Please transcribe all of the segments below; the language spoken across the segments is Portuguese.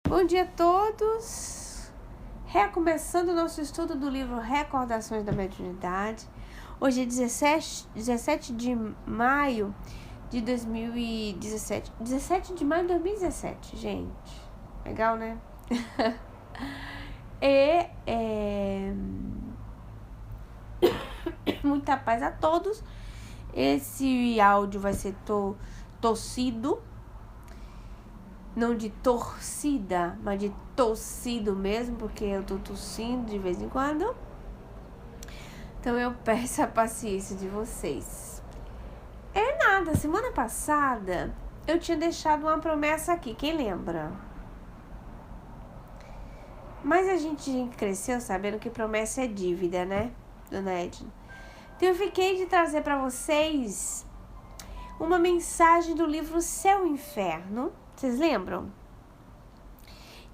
Bom dia a todos! Recomeçando o nosso estudo do livro Recordações da Mediunidade. Hoje é 17 de maio de 2017. 17 de maio de 2017, gente. Legal, né? Muita paz a todos. Esse áudio vai ser tossido. Não de torcida, mas de tossido mesmo, porque eu tô tossindo de vez em quando. Então eu peço a paciência de vocês. Semana passada eu tinha deixado uma promessa aqui, quem lembra? Mas a gente cresceu sabendo que promessa é dívida, né, dona Edna? Então eu fiquei de trazer para vocês uma mensagem do livro Céu e Inferno. Vocês lembram?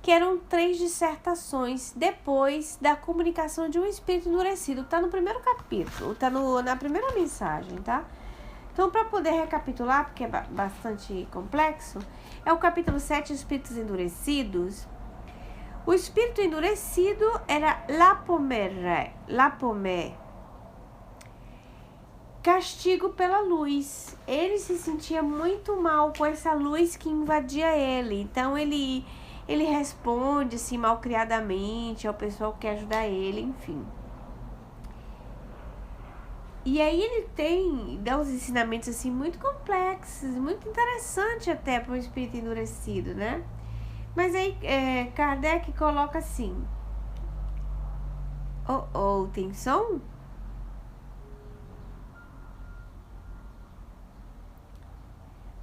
Que eram 3 dissertações depois da comunicação de um espírito endurecido. Tá no primeiro capítulo, tá na primeira mensagem, tá? Então, para poder recapitular, porque é bastante complexo, é o capítulo 7, Espíritos Endurecidos. O espírito endurecido era Lapomé, castigo pela luz. Ele se sentia muito mal com essa luz que invadia ele. Então ele responde assim malcriadamente ao pessoal que quer ajudar ele, enfim. E aí ele dá uns ensinamentos assim muito complexos, muito interessante até para um espírito endurecido, né? Mas aí Kardec coloca assim: tem som?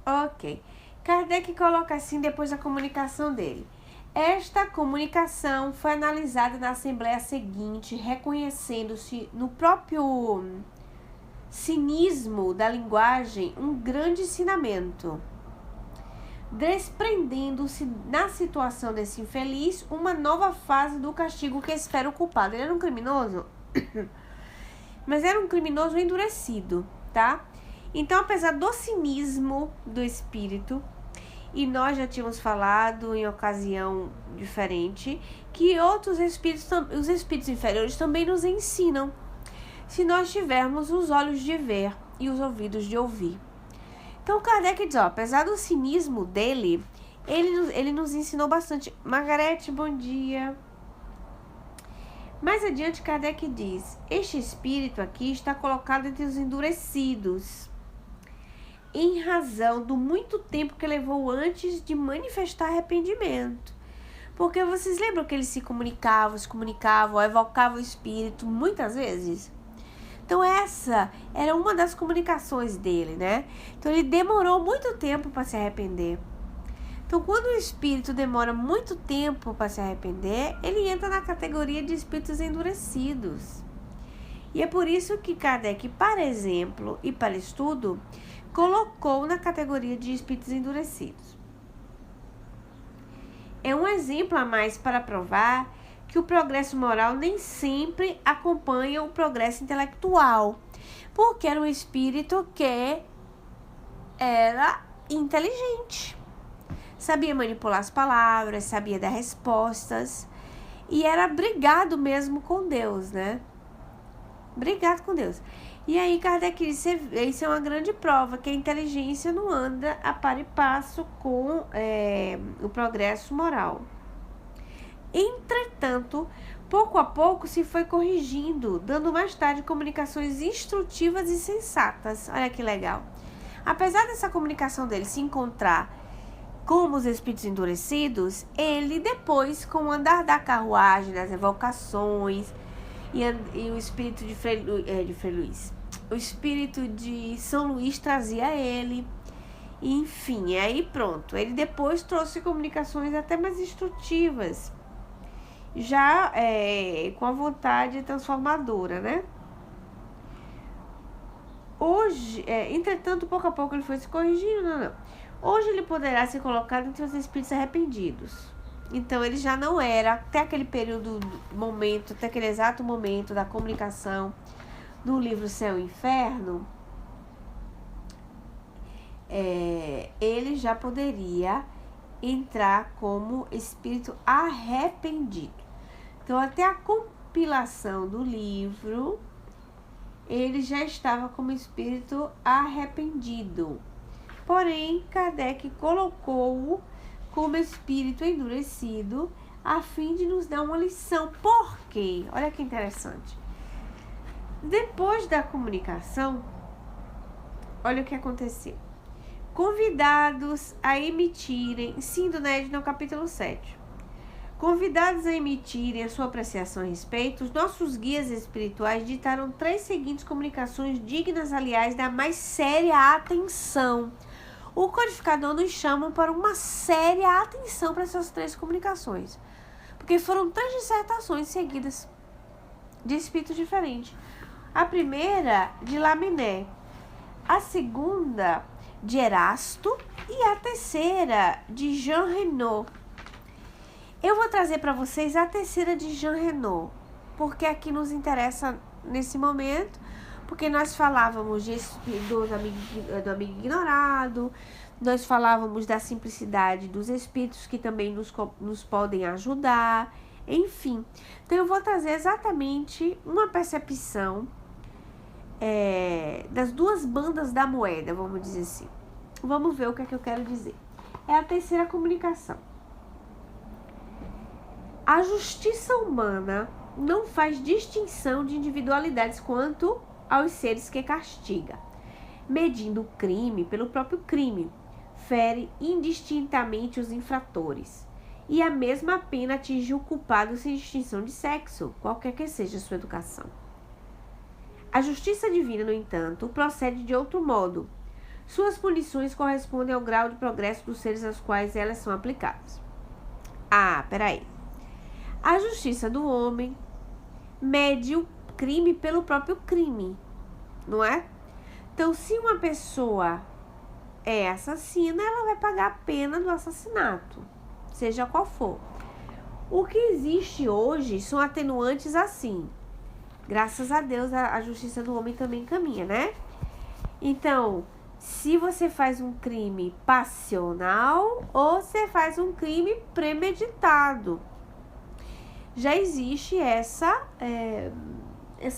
Ok. Kardec coloca assim depois da comunicação dele. Esta comunicação foi analisada na assembleia seguinte, reconhecendo-se no próprio cinismo da linguagem um grande ensinamento, desprendendo-se na situação desse infeliz uma nova fase do castigo que espera o culpado. Ele era um criminoso, mas era um criminoso endurecido, tá? Então, apesar do cinismo do espírito, e nós já tínhamos falado em ocasião diferente, que outros espíritos, os espíritos inferiores também nos ensinam, se nós tivermos os olhos de ver e os ouvidos de ouvir. Então, Kardec diz, apesar do cinismo dele, ele nos ensinou bastante. Margarete, bom dia. Mais adiante, Kardec diz, este espírito aqui está colocado entre os endurecidos, em razão do muito tempo que levou antes de manifestar arrependimento. Porque vocês lembram que eles se comunicavam, evocavam o espírito muitas vezes? Então essa era uma das comunicações dele, né? Então ele demorou muito tempo para se arrepender. Então quando o espírito demora muito tempo para se arrepender, ele entra na categoria de espíritos endurecidos. E é por isso que Kardec, para exemplo e para estudo, colocou na categoria de espíritos endurecidos. É um exemplo a mais para provar que o progresso moral nem sempre acompanha o progresso intelectual, porque era um espírito que era inteligente, sabia manipular as palavras, sabia dar respostas e era brigado mesmo com Deus, né? Brigado com Deus. E aí Kardec disse, isso é uma grande prova que a inteligência não anda a par e passo com o progresso moral. Entretanto, pouco a pouco se foi corrigindo, dando mais tarde comunicações instrutivas e sensatas. Olha que legal. Apesar dessa comunicação dele se encontrar como os espíritos endurecidos, ele depois, com o andar da carruagem, das evocações, e o espírito de Frei Luís, o espírito de São Luís trazia ele, e, enfim, aí pronto, ele depois trouxe comunicações até mais instrutivas, já com a vontade transformadora, né? Hoje, entretanto, pouco a pouco ele foi se corrigindo, não. Hoje ele poderá ser colocado entre os espíritos arrependidos. Então, ele já não era, até aquele até aquele exato momento da comunicação do livro Céu e Inferno, ele já poderia entrar como espírito arrependido. Então, até a compilação do livro, ele já estava como espírito arrependido. Porém, Kardec colocou-o como espírito endurecido, a fim de nos dar uma lição. Por quê? Olha que interessante. Depois da comunicação, olha o que aconteceu. Convidados a emitirem, sim, Dona Edna, no capítulo 7. Convidados a emitirem a sua apreciação a respeito, os nossos guias espirituais ditaram 3 seguintes comunicações dignas, aliás, da mais séria atenção. O codificador nos chama para uma séria atenção para essas 3 comunicações, porque foram 3 dissertações seguidas de espíritos diferentes. A primeira de Laminé, a segunda de Erasto e a terceira de Jean Renaud. Eu vou trazer para vocês a terceira de Jean Renaud, porque aqui nos interessa nesse momento, porque nós falávamos do amigo ignorado, nós falávamos da simplicidade dos espíritos que também nos podem ajudar, enfim. Então eu vou trazer exatamente uma percepção das 2 bandas da moeda, vamos dizer assim. Vamos ver o que é que eu quero dizer. É a terceira comunicação. A justiça humana não faz distinção de individualidades quanto aos seres que castiga, medindo o crime pelo próprio crime, fere indistintamente os infratores, e a mesma pena atinge o culpado sem distinção de sexo, qualquer que seja sua educação. A justiça divina, no entanto, procede de outro modo. Suas punições correspondem ao grau de progresso dos seres aos quais elas são aplicadas. Peraí. A justiça do homem mede o crime pelo próprio crime, não é? Então, se uma pessoa é assassina, ela vai pagar a pena do assassinato, seja qual for. O que existe hoje são atenuantes assim. Graças a Deus, a justiça do homem também caminha, né? Então, se você faz um crime passional ou você faz um crime premeditado, já existe essa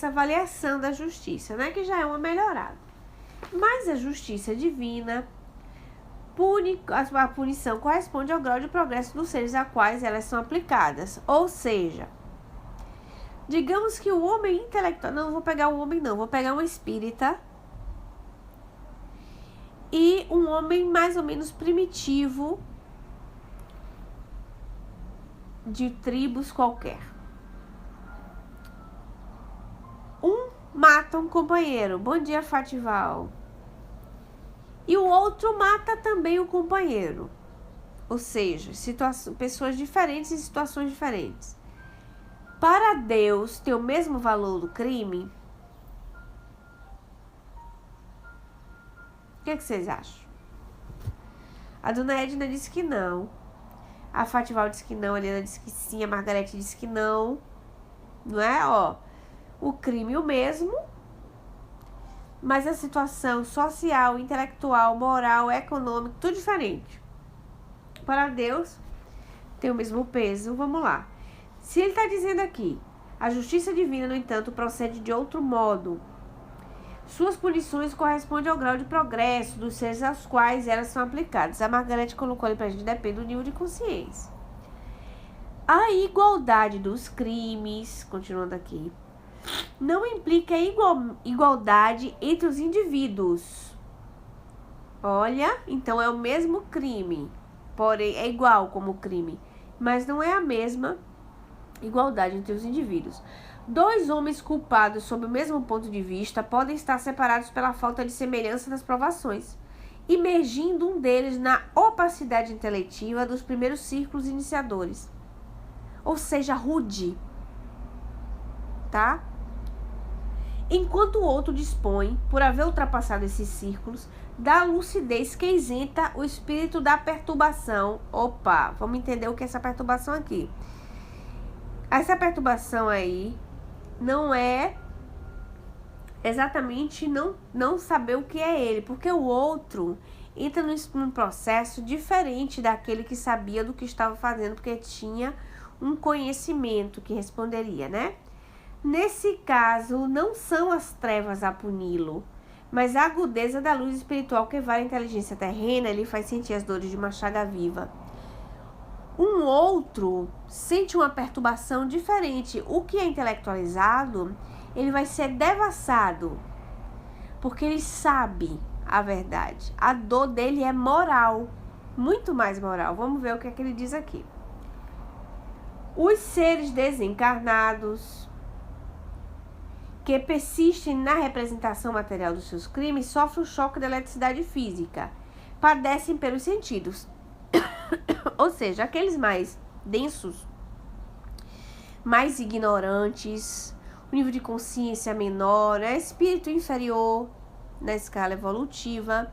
avaliação da justiça, né? Que já é uma melhorada. Mas a justiça divina, a punição corresponde ao grau de progresso dos seres a quais elas são aplicadas. Ou seja, digamos que o homem intelectual... Não vou pegar o homem, não. Vou pegar um espírita e um homem mais ou menos primitivo de tribos qualquer. Um mata um companheiro. Bom dia, Fatival. E o outro mata também o companheiro. Ou seja, pessoas diferentes em situações diferentes. Para Deus ter o mesmo valor do crime? O que vocês acham? A Dona Edna disse que não. A Fatival disse que não. A Helena disse que sim. A Margarete disse que não. Não é? O crime o mesmo, mas a situação social, intelectual, moral, econômica, tudo diferente. Para Deus tem o mesmo peso. Vamos lá. Se ele está dizendo aqui, a justiça divina, no entanto, procede de outro modo. Suas punições correspondem ao grau de progresso dos seres aos quais elas são aplicadas. A Margarete colocou ali pra gente, depende do nível de consciência. A igualdade dos crimes, continuando aqui, não implica igualdade entre os indivíduos. Olha, então é o mesmo crime, porém é igual como crime, mas não é a mesma igualdade entre os indivíduos. 2 homens culpados sob o mesmo ponto de vista podem estar separados pela falta de semelhança nas provações, imergindo um deles na opacidade intelectiva dos primeiros círculos iniciadores, ou seja, rude, tá? Enquanto o outro dispõe, por haver ultrapassado esses círculos, da lucidez que isenta o espírito da perturbação. Opa, vamos entender o que é essa perturbação aqui. Essa perturbação aí não é exatamente não saber o que é ele, porque o outro, entra num processo diferente daquele que sabia do que estava fazendo, porque tinha um conhecimento que responderia, né? Nesse caso, não são as trevas a puni-lo, mas a agudeza da luz espiritual que vale a inteligência terrena, ele faz sentir as dores de uma chaga viva. Um outro sente uma perturbação diferente. O que é intelectualizado, ele vai ser devassado, porque ele sabe a verdade. A dor dele é moral, muito mais moral. Vamos ver o que é que ele diz aqui. Os seres desencarnados que persistem na representação material dos seus crimes sofrem o choque da eletricidade física, padecem pelos sentidos. Ou seja, aqueles mais densos, mais ignorantes, o nível de consciência menor, espírito inferior na escala evolutiva,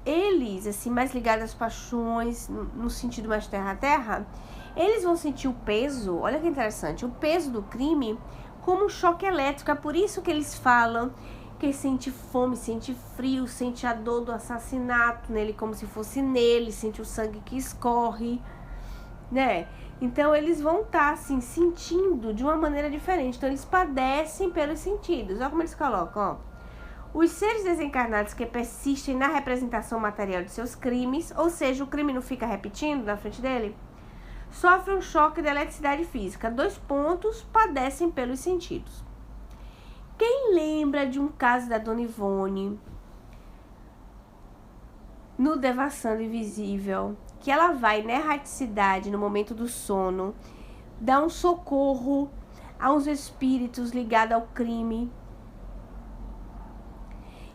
eles, assim, mais ligados às paixões, no sentido mais terra a terra, eles vão sentir o peso, olha que interessante, o peso do crime como um choque elétrico. É por isso que eles falam que sente fome, sente frio, sente a dor do assassinato nele como se fosse nele, sente o sangue que escorre, né? Então eles vão estar assim sentindo de uma maneira diferente. Então eles padecem pelos sentidos. Olha como eles colocam, ó. Os seres desencarnados que persistem na representação material de seus crimes, ou seja, o crime não fica repetindo na frente dele, sofrem um choque da eletricidade física. 2 pontos, padecem pelos sentidos. Quem lembra de um caso da Dona Ivone no Devassando Invisível, que ela vai na erraticidade no momento do sono, dá um socorro a uns espíritos ligados ao crime,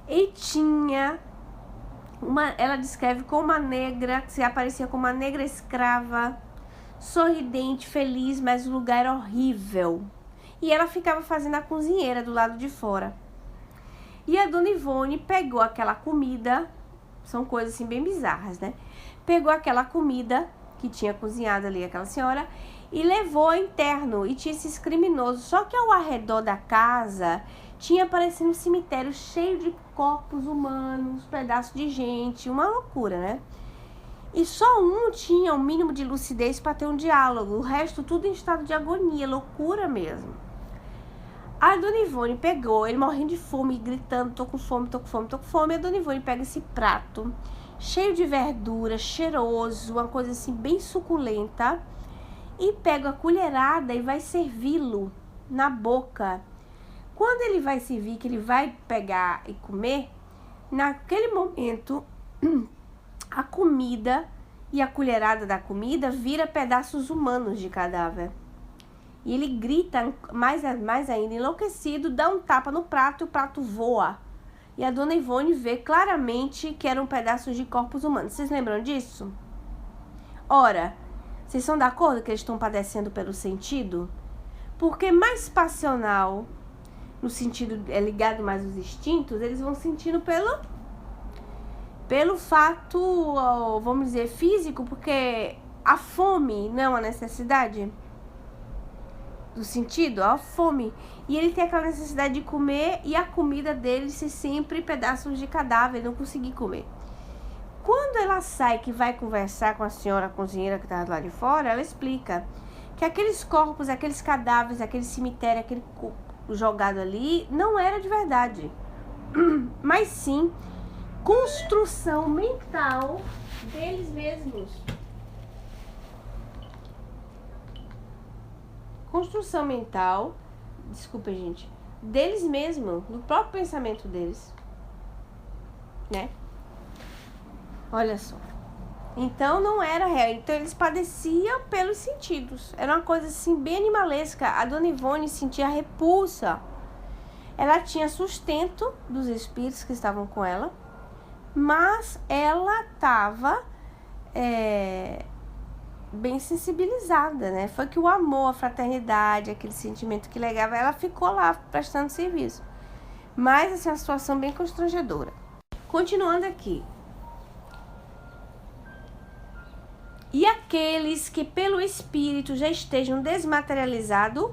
e tinha ela descreve como uma negra, que se aparecia como uma negra escrava, sorridente, feliz, mas o lugar era horrível. E ela ficava fazendo a cozinheira do lado de fora. E a Dona Ivone pegou aquela comida, são coisas assim bem bizarras, né? Pegou aquela comida que tinha cozinhado ali aquela senhora e levou ao interno, e tinha esses criminosos. Só que ao arredor da casa tinha parecendo um cemitério cheio de corpos humanos, pedaços de gente, uma loucura, né? E só um tinha um mínimo de lucidez para ter um diálogo, o resto tudo em estado de agonia, loucura mesmo. A Dona Ivone pegou, ele morrendo de fome, gritando, tô com fome, tô com fome, tô com fome. A Dona Ivone pega esse prato, cheio de verdura, cheiroso, uma coisa assim bem suculenta, e pega a colherada e vai servi-lo na boca. Quando ele vai servir, que ele vai pegar e comer, naquele momento, a comida e a colherada da comida vira pedaços humanos de cadáver. E ele grita mais ainda, enlouquecido, dá um tapa no prato e o prato voa. E a Dona Ivone vê claramente que eram pedaços de corpos humanos. Vocês lembram disso? Ora, vocês são de acordo que eles estão padecendo pelo sentido? Porque mais passional, no sentido ligado mais aos instintos, eles vão sentindo pelo fato, vamos dizer, físico, porque a fome não é uma necessidade do sentido, a fome. E ele tem aquela necessidade de comer, e a comida dele se sempre pedaços de cadáver, não conseguir comer. Quando ela sai, que vai conversar com a senhora cozinheira que estava lá de fora, ela explica que aqueles corpos, aqueles cadáveres, aquele cemitério, aquele corpo jogado ali, não era de verdade, mas sim construção mental deles mesmos. Construção mental, desculpa, gente, deles mesmos, do próprio pensamento deles, né? Olha só. Então não era real. Então eles padeciam pelos sentidos. Era uma coisa assim bem animalesca. A Dona Ivone sentia repulsa. Ela tinha sustento dos espíritos que estavam com ela, mas ela estava bem sensibilizada, né? Foi que o amor, a fraternidade, aquele sentimento que legava, ela ficou lá prestando serviço. Mas assim, uma situação bem constrangedora. Continuando aqui. E aqueles que pelo espírito já estejam desmaterializados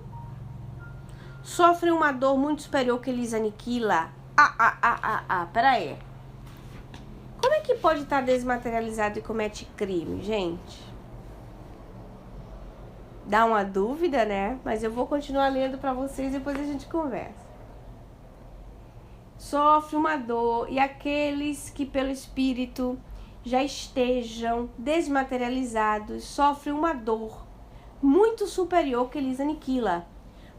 sofrem uma dor muito superior que lhes aniquila. Peraí. Como é que pode estar desmaterializado e comete crime, gente? Dá uma dúvida, né? Mas eu vou continuar lendo para vocês e depois a gente conversa. Sofre uma dor, e aqueles que pelo Espírito já estejam desmaterializados sofrem uma dor muito superior que lhes aniquila,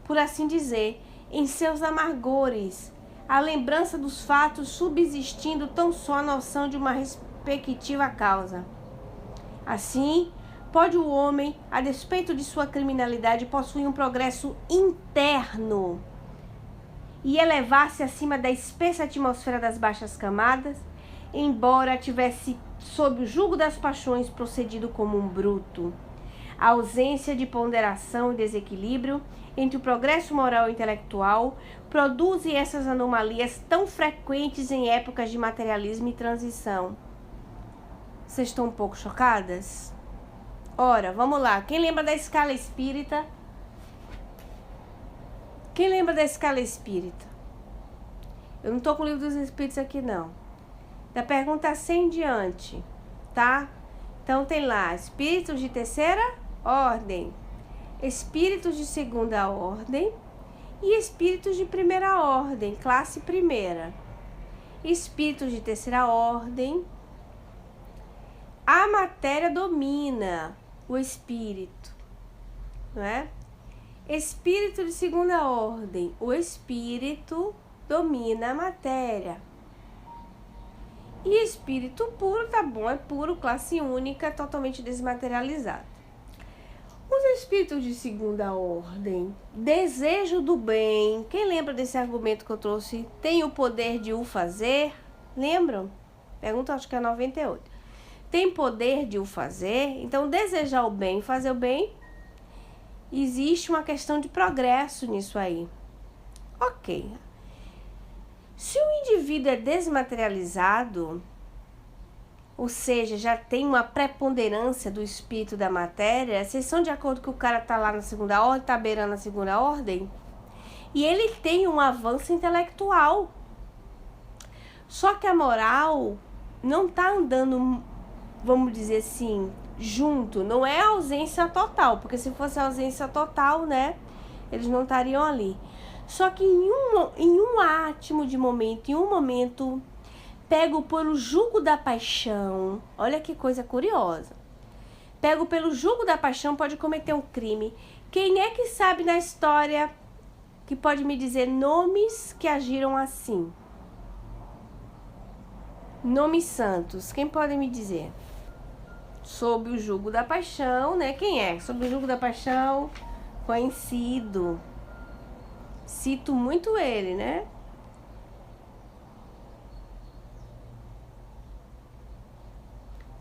por assim dizer, em seus amargores, a lembrança dos fatos subsistindo tão só a noção de uma respectiva causa. Assim, pode o homem, a despeito de sua criminalidade, possuir um progresso interno e elevar-se acima da espessa atmosfera das baixas camadas, embora tivesse sob o jugo das paixões procedido como um bruto. A ausência de ponderação e desequilíbrio entre o progresso moral e intelectual produz essas anomalias tão frequentes em épocas de materialismo e transição. Vocês estão um pouco chocadas? Ora, vamos lá. Quem lembra da escala espírita? Quem lembra da escala espírita? Eu não estou com o livro dos espíritos aqui, não. Da pergunta 100 em diante, tá? Então tem lá, espíritos de terceira ordem, espíritos de segunda ordem e espíritos de primeira ordem, classe primeira. Espíritos de terceira ordem, a matéria domina o espírito, não é? Espírito de segunda ordem, o espírito domina a matéria. E espírito puro, tá bom, é puro, classe única, totalmente desmaterializado. Os espíritos de segunda ordem, desejo do bem. Quem lembra desse argumento que eu trouxe? Tem o poder de o fazer? Lembram? Pergunta, acho que é 98. Tem poder de o fazer? Então, desejar o bem, fazer o bem, existe uma questão de progresso nisso aí. Ok. Se o indivíduo é desmaterializado, ou seja, já tem uma preponderância do espírito da matéria, vocês estão de acordo que o cara tá lá na segunda ordem, tá beirando a segunda ordem? E ele tem um avanço intelectual. Só que a moral não tá andando, vamos dizer assim, junto. Não é ausência total, porque se fosse ausência total, né, eles não estariam ali. Só que em um átimo de momento, em um momento, pego pelo jugo da paixão. Olha que coisa curiosa. Pego pelo jugo da paixão, pode cometer um crime. Quem é que sabe na história que pode me dizer nomes que agiram assim? Nomes santos. Quem pode me dizer? Sob o jugo da paixão, né? Quem é? Sob o jugo da paixão, conhecido. Cito muito ele, né?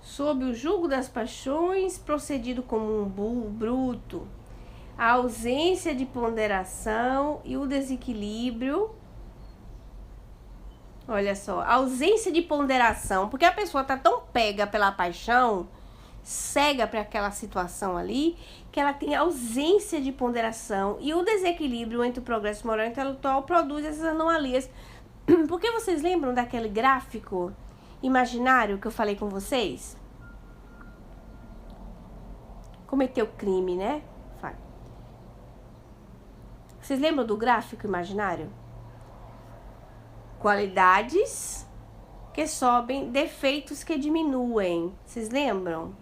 Sob o jugo das paixões, procedido como um bruto, a ausência de ponderação e o desequilíbrio. Olha só, a ausência de ponderação, porque a pessoa tá tão pega pela paixão, cega para aquela situação ali, que ela tem ausência de ponderação e o desequilíbrio entre o progresso moral e intelectual produz essas anomalias. Porque vocês lembram daquele gráfico imaginário que eu falei com vocês? Cometeu crime, né? Vocês lembram do gráfico imaginário? Qualidades que sobem, defeitos que diminuem. Vocês lembram?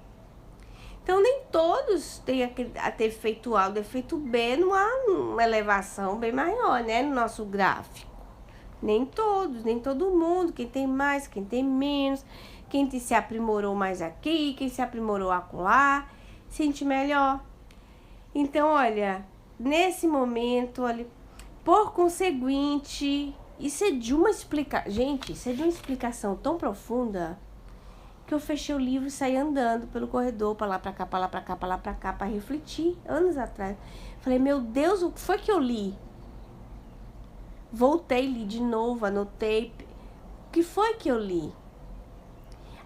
Então, nem todos têm a defeito A, o defeito B numa elevação bem maior, né? No nosso gráfico. Nem todos, nem todo mundo. Quem tem mais, quem tem menos. Quem se aprimorou mais aqui, quem se aprimorou acolá, sente melhor. Então, olha, nesse momento, olha, por conseguinte, isso é de uma explicação. Gente, isso é de uma explicação tão profunda que eu fechei o livro e saí andando pelo corredor, pra lá, pra cá, pra lá, pra cá, pra lá, pra cá, pra refletir, anos atrás. Falei, meu Deus, o que foi que eu li? Voltei, li de novo, anotei. O que foi que eu li?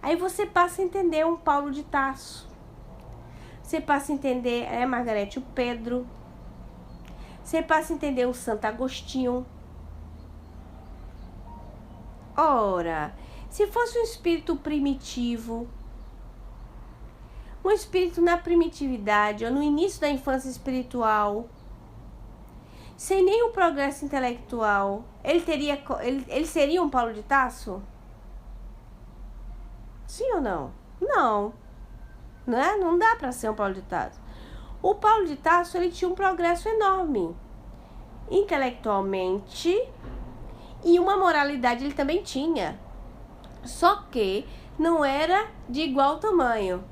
Aí você passa a entender um Paulo de Tarso. Você passa a entender Margarete o Pedro. Você passa a entender o Santo Agostinho. Ora, Se fosse um espírito primitivo, um espírito na primitividade ou no início da infância espiritual, sem nenhum progresso intelectual, ele seria um Paulo de Tarso? Sim ou não? Não, né? Não dá para ser um Paulo de Tarso. O Paulo de Tarso, ele tinha um progresso enorme, intelectualmente, e uma moralidade ele também tinha. Só que não era de igual tamanho.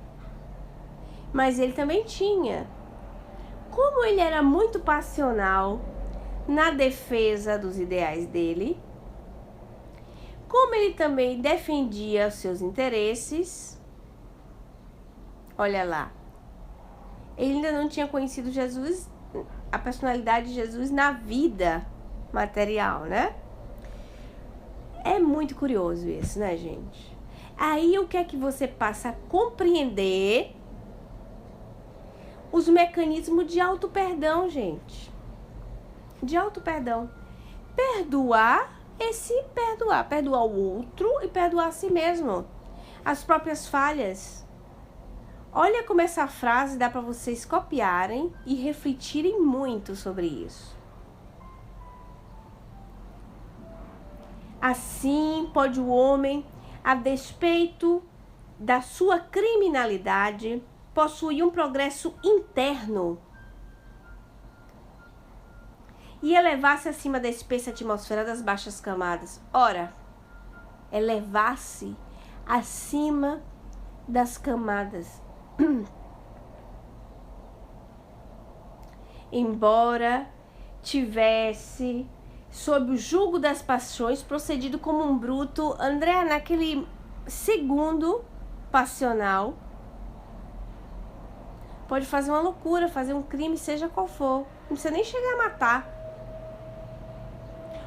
Mas ele também tinha. Como ele era muito passional na defesa dos ideais dele, como ele também defendia os seus interesses, olha lá, ele ainda não tinha conhecido Jesus, a personalidade de Jesus na vida material, né? É muito curioso isso, né, gente? Aí o que é que você passa a compreender? Os mecanismos de auto-perdão, gente. De auto-perdão. Perdoar perdoar o outro e perdoar a si mesmo. As próprias falhas. Olha como essa frase dá para vocês copiarem e refletirem muito sobre isso. Assim pode o homem, a despeito da sua criminalidade, possuir um progresso interno e elevar-se acima da espessa atmosfera das baixas camadas. Ora, elevar-se acima das camadas. Embora tivesse, sob o jugo das paixões, procedido como um bruto, André, naquele segundo passional, pode fazer uma loucura, fazer um crime, seja qual for. Não precisa nem chegar a matar.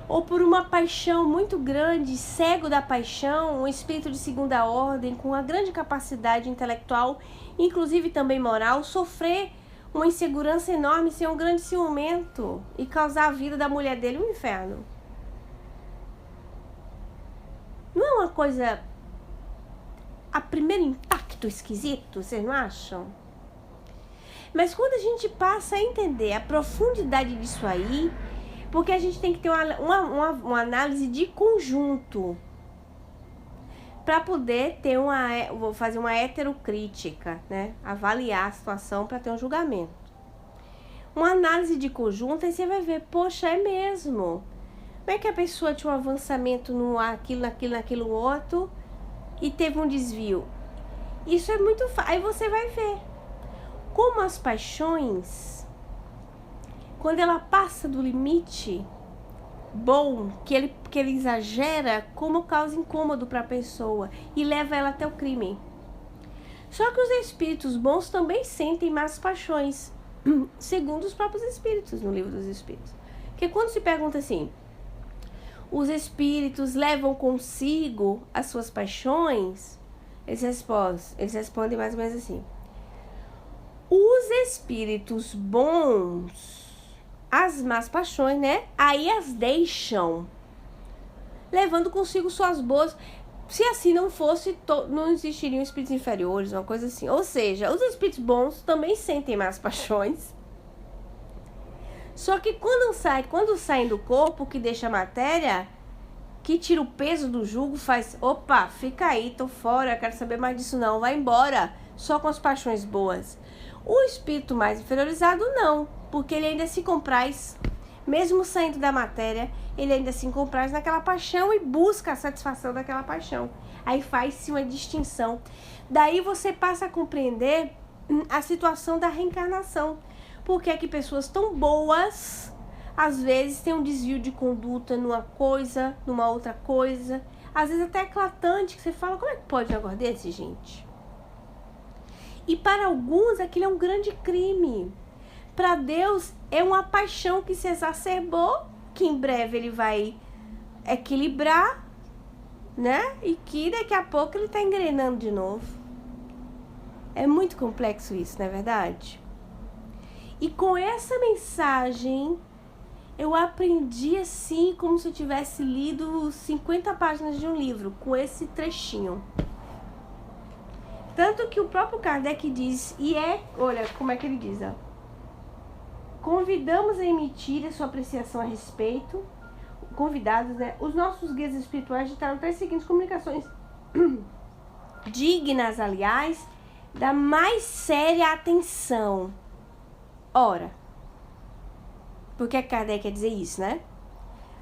Ou por uma paixão muito grande, cego da paixão, um espírito de segunda ordem, com uma grande capacidade intelectual, inclusive também moral, sofrer uma insegurança enorme, ser um grande ciumento e causar a vida da mulher dele um inferno. Não é uma coisa, a primeiro impacto esquisito, vocês não acham? Mas quando a gente passa a entender a profundidade disso aí, porque a gente tem que ter uma análise de conjunto para poder ter vou fazer uma heterocrítica, né? Avaliar a situação para ter um julgamento. Uma análise de conjunto, aí você vai ver, poxa, é mesmo. Como é que a pessoa tinha um avançamento naquilo outro e teve um desvio? Isso é muito fácil. Aí você vai ver como as paixões, quando ela passa do limite bom, que ele exagera, como causa incômodo para a pessoa e leva ela até o crime. Só que os espíritos bons também sentem más paixões, segundo os próprios espíritos, no livro dos espíritos. Porque quando se pergunta assim, os espíritos levam consigo as suas paixões, eles respondem mais ou menos assim: os espíritos bons, as más paixões, né? Aí as deixam, levando consigo suas boas. Se assim não fosse, não existiriam espíritos inferiores, uma coisa assim. Ou seja, os espíritos bons também sentem más paixões. Só que quando saem do corpo, que deixa a matéria, que tira o peso do jugo, faz, opa, fica aí, tô fora, quero saber mais disso não, vai embora, só com as paixões boas. O espírito mais inferiorizado não, porque ele ainda se compraz, mesmo saindo da matéria, ele ainda se compraz naquela paixão e busca a satisfação daquela paixão. Aí faz-se uma distinção. Daí você passa a compreender a situação da reencarnação. Porque é que pessoas tão boas, às vezes, têm um desvio de conduta numa coisa, numa outra coisa, às vezes até eclatante, que você fala, como é que pode um negócio desse, gente? E para alguns aquilo é um grande crime. Para Deus é uma paixão que se exacerbou, que em breve ele vai equilibrar, né? E que daqui a pouco ele está engrenando de novo. É muito complexo isso, não é verdade? E com essa mensagem, Eu aprendi assim, como se eu tivesse lido 50 páginas de um livro, com esse trechinho. Tanto que o próprio Kardec diz, olha como é que ele diz, ó. Convidamos a emitir a sua apreciação a respeito, convidados, né? Os nossos guias espirituais ditaram as seguintes comunicações, dignas, aliás, da mais séria atenção. Ora, por que Kardec quer dizer isso, né?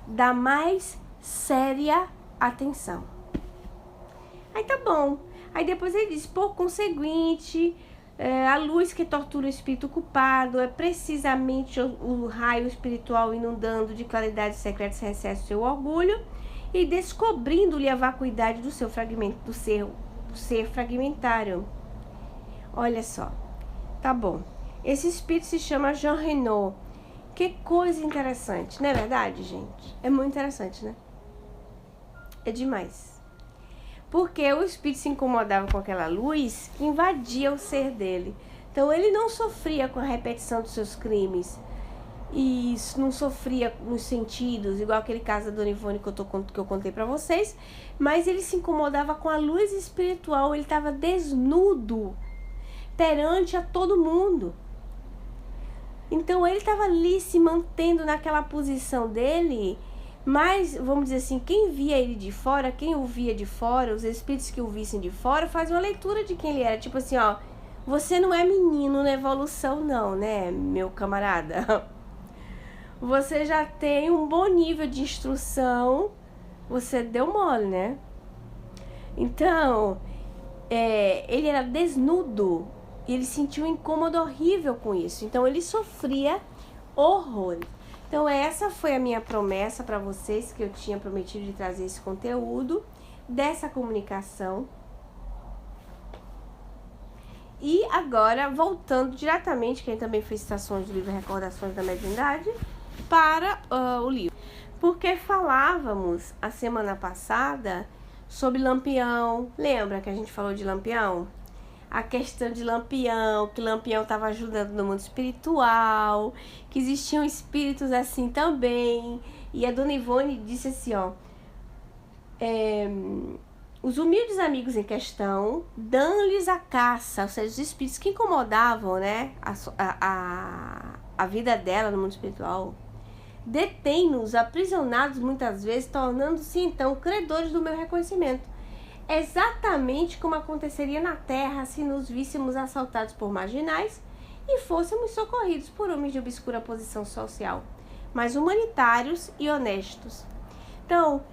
Da mais séria atenção. Aí tá bom. Aí depois ele diz, por conseguinte, a luz que tortura o espírito culpado é precisamente o raio espiritual inundando de claridade secreta sem excesso seu orgulho e descobrindo-lhe a vacuidade do seu fragmento, do ser fragmentário. Olha só, tá bom. Esse espírito se chama Jean Renaud. Que coisa interessante, não é verdade, gente? É muito interessante, né? É demais. Porque o espírito se incomodava com aquela luz que invadia o ser dele. Então ele não sofria com a repetição dos seus crimes. E não sofria nos sentidos, igual aquele caso da Dona Ivone que eu contei pra vocês. Mas ele se incomodava com a luz espiritual. Ele estava desnudo perante a todo mundo. Então ele estava ali se mantendo naquela posição dele. Mas, vamos dizer assim, quem via ele de fora, quem o via de fora, os espíritos que o vissem de fora, faziam uma leitura de quem ele era. Tipo assim, ó, você não é menino na evolução não, né, meu camarada? Você já tem um bom nível de instrução, você deu mole, né? Então, ele era desnudo e ele sentiu um incômodo horrível com isso. Então, ele sofria horrores. Então essa foi a minha promessa para vocês, que eu tinha prometido de trazer esse conteúdo dessa comunicação. E agora, voltando diretamente, quem também fez citações do livro Recordações da Mediunidade, para o livro. Porque falávamos a semana passada sobre Lampião. Lembra que a gente falou de Lampião? A questão de Lampião, que Lampião estava ajudando no mundo espiritual, que existiam espíritos assim também. E a Dona Ivone disse assim, ó, os humildes amigos em questão, dão-lhes a caça, ou seja, os espíritos que incomodavam, né, a vida dela no mundo espiritual, detêm-nos aprisionados muitas vezes, tornando-se então credores do meu reconhecimento. Exatamente como aconteceria na Terra se nos víssemos assaltados por marginais e fôssemos socorridos por homens de obscura posição social, mas humanitários e honestos. Então,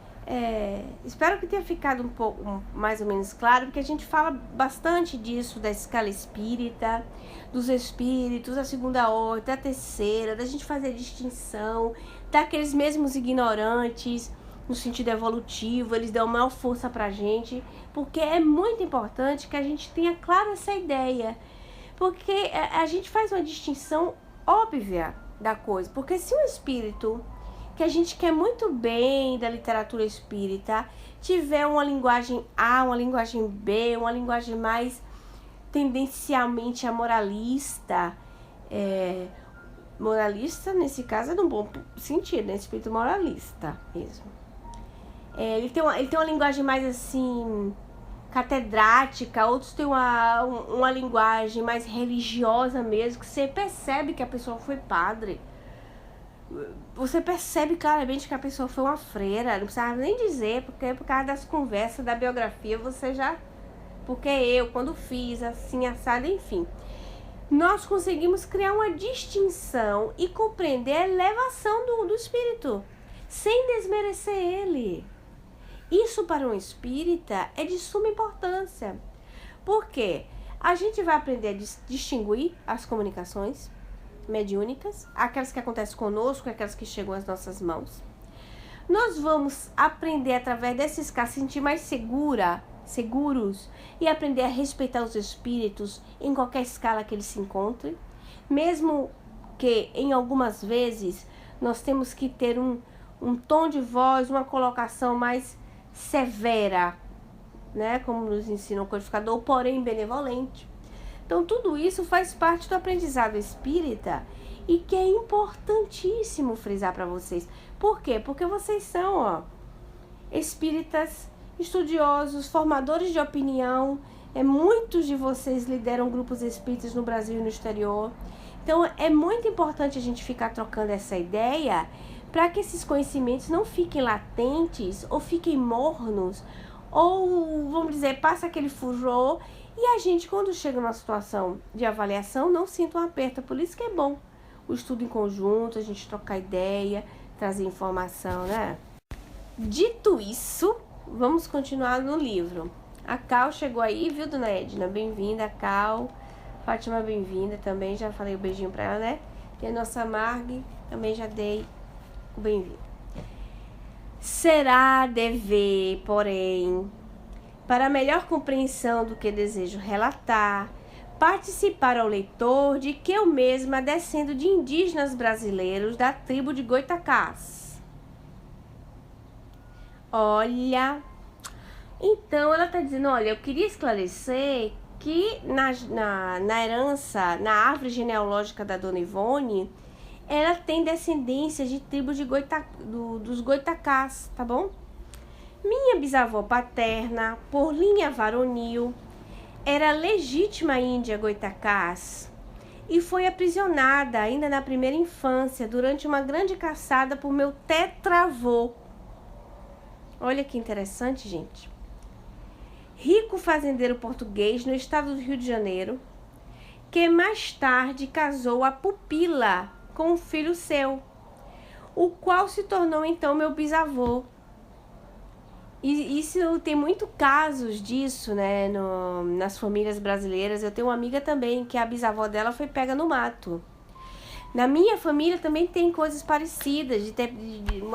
espero que tenha ficado um pouco mais ou menos claro, porque a gente fala bastante disso, da escala espírita, dos espíritos, da segunda ordem, da terceira, da gente fazer distinção, daqueles mesmos ignorantes, no sentido evolutivo, eles dão maior força pra gente, porque é muito importante que a gente tenha clara essa ideia, porque a gente faz uma distinção óbvia da coisa, porque se um espírito que a gente quer muito bem da literatura espírita tiver uma linguagem A, uma linguagem B, uma linguagem mais tendencialmente amoralista, moralista nesse caso é num bom sentido, né? Espírito moralista mesmo. Ele tem uma linguagem mais assim catedrática, outros têm uma linguagem mais religiosa mesmo, que você percebe que a pessoa foi padre. Você percebe claramente que a pessoa foi uma freira, não precisava nem dizer, porque por causa das conversas, da biografia, você já... Porque eu, quando fiz, assim, assado, enfim. Nós conseguimos criar uma distinção e compreender a elevação do espírito, sem desmerecer ele. Isso para um espírita é de suma importância. Por quê? A gente vai aprender a distinguir as comunicações mediúnicas, aquelas que acontecem conosco, aquelas que chegam às nossas mãos. Nós vamos aprender através desses casos, sentir mais seguros e aprender a respeitar os espíritos em qualquer escala que eles se encontrem, mesmo que em algumas vezes nós temos que ter um tom de voz, uma colocação mais severa, né, como nos ensina o codificador, porém benevolente. Então, tudo isso faz parte do aprendizado espírita e que é importantíssimo frisar para vocês. Por quê? Porque vocês são, espíritas, estudiosos, formadores de opinião. Muitos de vocês lideram grupos espíritas no Brasil e no exterior. Então, é muito importante a gente ficar trocando essa ideia para que esses conhecimentos não fiquem latentes ou fiquem mornos, ou, vamos dizer, passa aquele furor e a gente, quando chega numa situação de avaliação, não sinta um aperto. Por isso que é bom o estudo em conjunto, a gente trocar ideia, trazer informação, né? Dito isso, vamos continuar no livro. A Cal chegou aí, viu, dona Edna? Bem-vinda, Cal. Fátima, bem-vinda também, já falei o beijinho pra ela, né? E a nossa Marg, também já dei o bem-vindo. Será dever, porém, para melhor compreensão do que desejo relatar, participar ao leitor de que eu mesma descendo de indígenas brasileiros da tribo de Goitacás. Olha, então ela está dizendo, olha, eu queria esclarecer que na herança, na árvore genealógica da Dona Ivone, ela tem descendência de tribos de dos Goitacás, tá bom? Minha bisavó paterna, por linha varonil, era legítima índia Goitacás e foi aprisionada ainda na primeira infância durante uma grande caçada por meu tetravô. Olha que interessante, gente. Rico fazendeiro português no estado do Rio de Janeiro, que mais tarde casou a pupila com um filho seu, o qual se tornou então meu bisavô. E isso tem muitos casos disso, né, nas famílias brasileiras. Eu tenho uma amiga também que a bisavó dela foi pega no mato. Na minha família também tem coisas parecidas,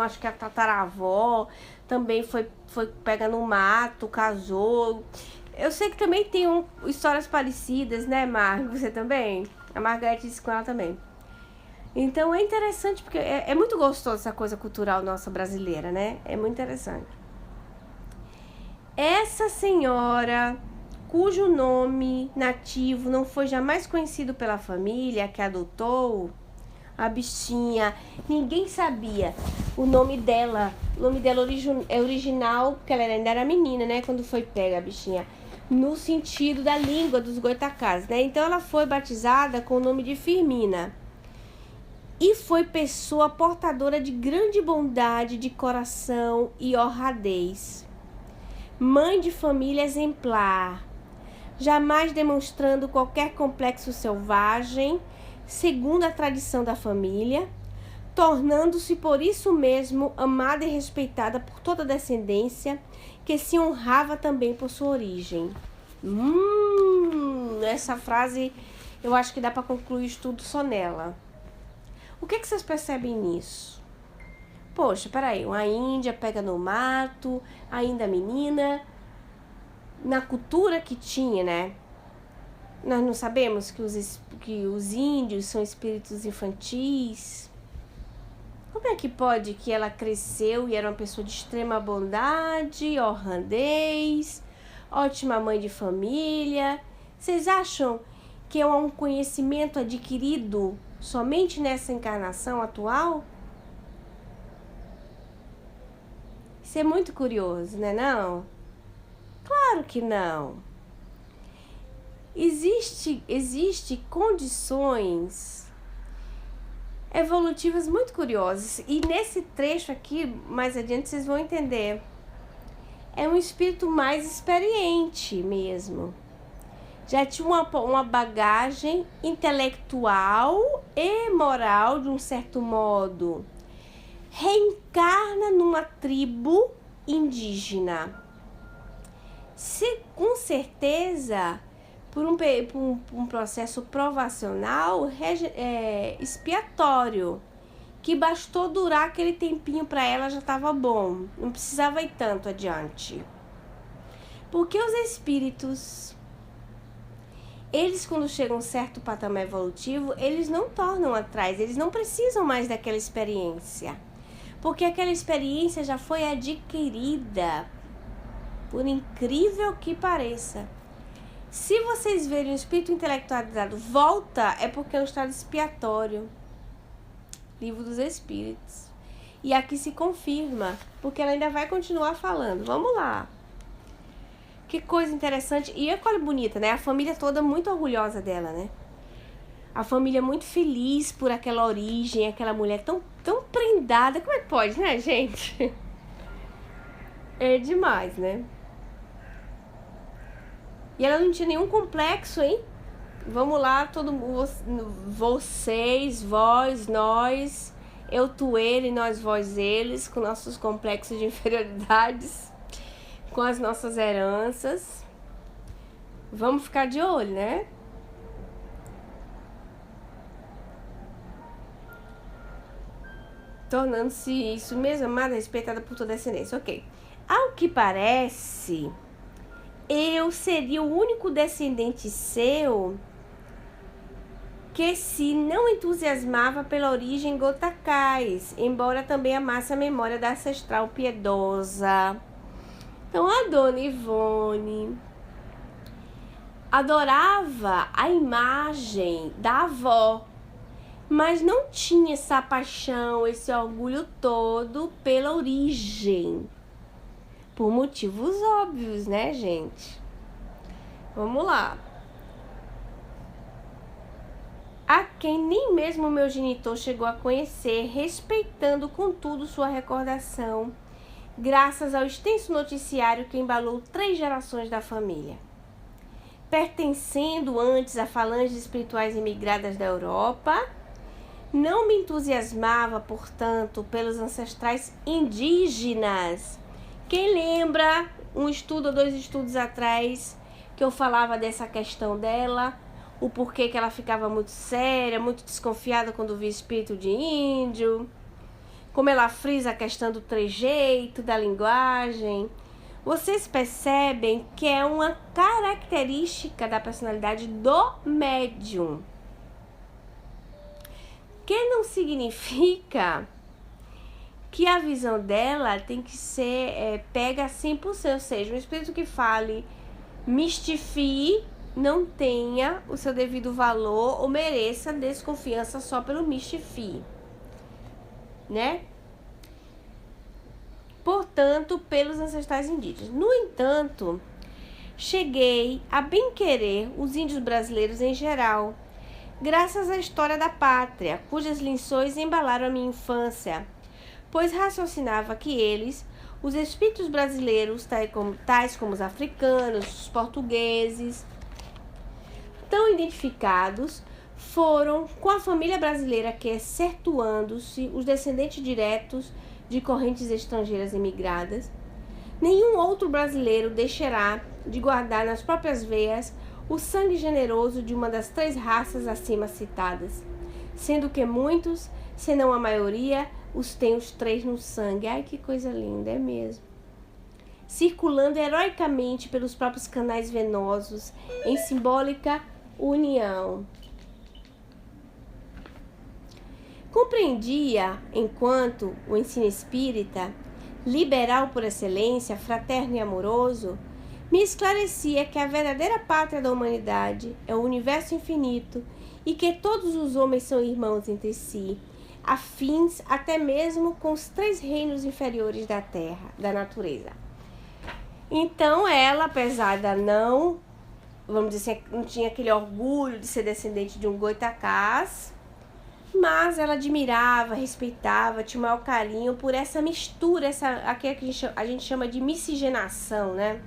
acho que a tataravó também foi pega no mato, casou. Eu sei que também tem histórias parecidas, né, Mar? Você também? A Margarete disse com ela também. Então é interessante, porque é muito gostoso essa coisa cultural nossa brasileira, né? É muito interessante. Essa senhora, cujo nome nativo não foi jamais conhecido pela família que adotou, a bichinha, ninguém sabia o nome dela. O nome dela é original, porque ela ainda era menina, né? Quando foi pega a bichinha, no sentido da língua dos Goitacás, né? Então ela foi batizada com o nome de Firmina. E foi pessoa portadora de grande bondade de coração e honradez. Mãe de família exemplar, jamais demonstrando qualquer complexo selvagem, segundo a tradição da família, tornando-se por isso mesmo amada e respeitada por toda a descendência, que se honrava também por sua origem. Essa frase eu acho que dá para concluir o estudo só nela. O que vocês percebem nisso? Poxa, peraí, uma índia pega no mato, ainda menina, na cultura que tinha, né? Nós não sabemos que os índios são espíritos infantis. Como é que pode que ela cresceu e era uma pessoa de extrema bondade, honradez, ótima mãe de família? Vocês acham que é um conhecimento adquirido somente nessa encarnação atual? Isso é muito curioso, né, não? Claro que não. Existe condições evolutivas muito curiosas. E nesse trecho aqui, mais adiante, vocês vão entender. É um espírito mais experiente mesmo. Já tinha uma bagagem intelectual e moral, de um certo modo. Reencarna numa tribo indígena. Com certeza, por um processo provacional, expiatório, que bastou durar aquele tempinho para ela, já estava bom, não precisava ir tanto adiante. Porque os espíritos, eles quando chegam a um certo patamar evolutivo, eles não tornam atrás, eles não precisam mais daquela experiência, porque aquela experiência já foi adquirida, por incrível que pareça. Se vocês verem o espírito intelectualizado volta, é porque é um estado expiatório. Livro dos Espíritos. E aqui se confirma, porque ela ainda vai continuar falando. Vamos lá. Que coisa interessante. E olha que bonita, né? A família toda muito orgulhosa dela, né? A família muito feliz por aquela origem, aquela mulher tão prendada. Como é que pode, né, gente? É demais, né? E ela não tinha nenhum complexo, hein? Vamos lá, vocês, vós, nós, eu, tu, ele, nós, vós, eles, com nossos complexos de inferioridades, com as nossas heranças. Vamos ficar de olho, né? Tornando-se isso mesmo, amada, respeitada por toda a descendência. Ok. Ao que parece, eu seria o único descendente seu que se não entusiasmava pela origem Gotacais, embora também amasse a memória da ancestral piedosa. Então, a Dona Ivone adorava a imagem da avó, mas não tinha essa paixão, esse orgulho todo pela origem. Por motivos óbvios, né, gente? Vamos lá. A quem nem mesmo meu genitor chegou a conhecer, respeitando contudo sua recordação, graças ao extenso noticiário que embalou 3 gerações da família. Pertencendo antes a falanges espirituais imigradas da Europa, não me entusiasmava, portanto, pelos ancestrais indígenas. Quem lembra um estudo ou 2 estudos atrás que eu falava dessa questão dela, o porquê que ela ficava muito séria, muito desconfiada quando via espírito de índio, como ela frisa a questão do trejeito, da linguagem. Vocês percebem que é uma característica da personalidade do médium. Que não significa que a visão dela tem que ser pega 100%, ou seja, um espírito que fale, mistifie, não tenha o seu devido valor ou mereça desconfiança só pelo mistifie, né? Portanto, pelos ancestrais indígenas. No entanto, cheguei a bem querer os índios brasileiros em geral, graças à história da pátria, cujas lições embalaram a minha infância, pois raciocinava que eles, os espíritos brasileiros, tais como os africanos, os portugueses, tão identificados, foram com a família brasileira que, excetuando-se os descendentes diretos de correntes estrangeiras imigradas, nenhum outro brasileiro deixará de guardar nas próprias veias o sangue generoso de uma das 3 raças acima citadas, sendo que muitos, se não a maioria, os têm os 3 no sangue. Ai, que coisa linda, é mesmo. Circulando heroicamente pelos próprios canais venosos, em simbólica união. Compreendia, enquanto o ensino espírita, liberal por excelência, fraterno e amoroso, me esclarecia que a verdadeira pátria da humanidade é o universo infinito e que todos os homens são irmãos entre si, afins até mesmo com os 3 reinos inferiores da terra, da natureza. Então ela, apesar de não, vamos dizer assim, não tinha aquele orgulho de ser descendente de um Goitacás, mas ela admirava, respeitava, tinha o maior carinho por essa mistura, aqui que a gente chama de miscigenação, né,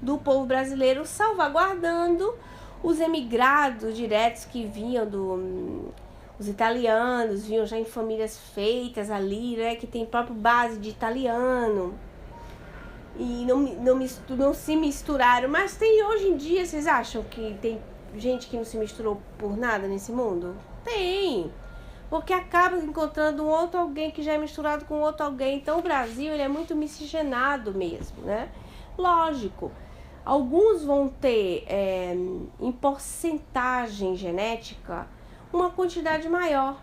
do povo brasileiro, salvaguardando os emigrados diretos que vinham os italianos, vinham já em famílias feitas ali, né, que tem própria base de italiano, e não se misturaram. Mas tem hoje em dia, vocês acham que tem gente que não se misturou por nada nesse mundo? Tem, porque acaba encontrando um outro alguém que já é misturado com outro alguém. Então o Brasil, ele é muito miscigenado mesmo, né? Lógico, alguns vão ter em porcentagem genética uma quantidade maior,